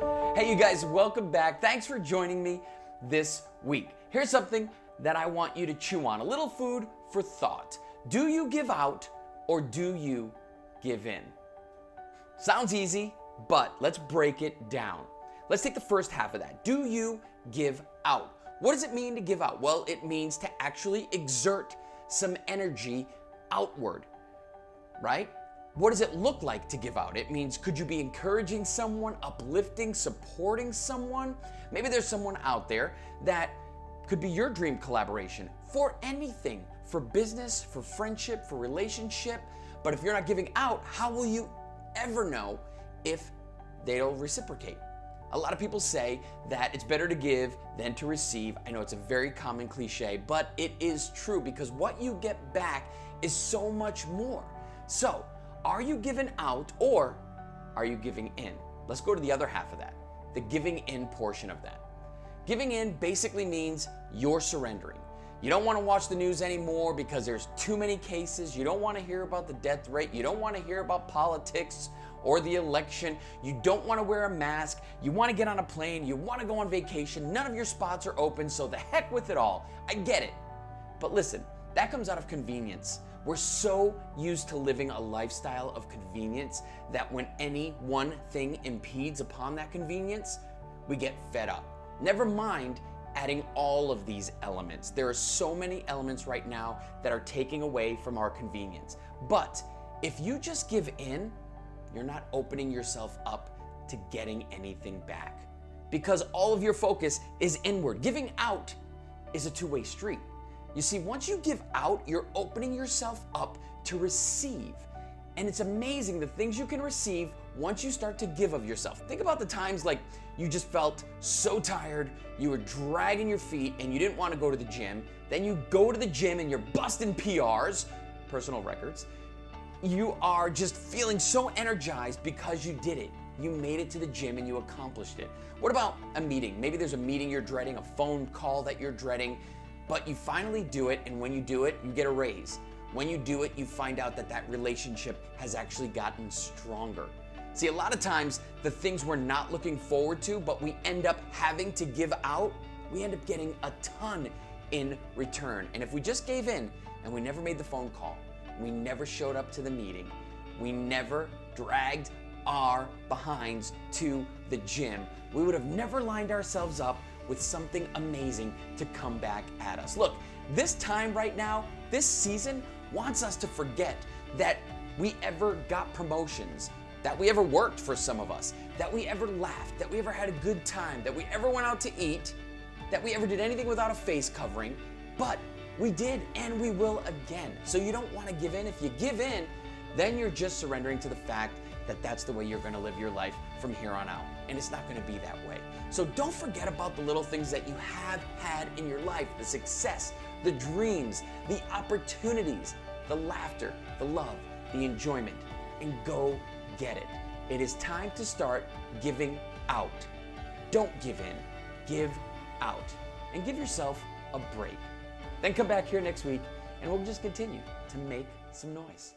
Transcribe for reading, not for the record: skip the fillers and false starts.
Hey, you guys, welcome back. Thanks for joining me this week. Here's something that I want you to chew on, a little food for thought. Do you give out or do you give in? Sounds easy, but let's break it down. Let's take the first half of that. Do you give out? What does it mean to give out? Well, it means to actually exert some energy outward, right? What does it look like to give out? It means, could you be encouraging someone, uplifting, supporting someone? Maybe there's someone out there that could be your dream collaboration for anything, for business, for friendship, for relationship. But if you're not giving out, how will you ever know if they'll reciprocate? A lot of people say that it's better to give than to receive. I know it's a very common cliche, but it is true because what you get back is so much more. So, are you giving out or are you giving in? Let's go to the other half of that, the giving in portion of that. Giving in basically means you're surrendering. You don't want to watch the news anymore because there's too many cases. You don't want to hear about the death rate. You don't want to hear about politics or the election. You don't want to wear a mask. You want to get on a plane. You want to go on vacation. None of your spots are open, so the heck with it all. I get it. But listen, that comes out of convenience. We're so used to living a lifestyle of convenience that when any one thing impedes upon that convenience, we get fed up. Never mind adding all of these elements. There are so many elements right now that are taking away from our convenience. But if you just give in, you're not opening yourself up to getting anything back because all of your focus is inward. Giving out is a two-way street. You see, once you give out, you're opening yourself up to receive. And it's amazing the things you can receive once you start to give of yourself. Think about the times like you just felt so tired, you were dragging your feet and you didn't want to go to the gym. Then you go to the gym and you're busting PRs, personal records. You are just feeling so energized because you did it. You made it to the gym and you accomplished it. What about a meeting? Maybe there's a meeting you're dreading, a phone call that you're dreading, but you finally do it, and when you do it, you get a raise. When you do it, you find out that that relationship has actually gotten stronger. See, a lot of times, the things we're not looking forward to, but we end up having to give out, we end up getting a ton in return. And if we just gave in, and we never made the phone call, we never showed up to the meeting, we never dragged our behinds to the gym, we would have never lined ourselves up with something amazing to come back at us. Look, this time right now, this season wants us to forget that we ever got promotions, that we ever worked for some of us, that we ever laughed, that we ever had a good time, that we ever went out to eat, that we ever did anything without a face covering, but we did and we will again. So you don't want to give in. If you give in, then you're just surrendering to the fact that that's the way you're going to live your life from here on out. And it's not going to be that way. So don't forget about the little things that you have had in your life, the success, the dreams, the opportunities, the laughter, the love, the enjoyment, and go get it. It is time to start giving out. Don't give in, give out. And give yourself a break. Then come back here next week and we'll just continue to make some noise.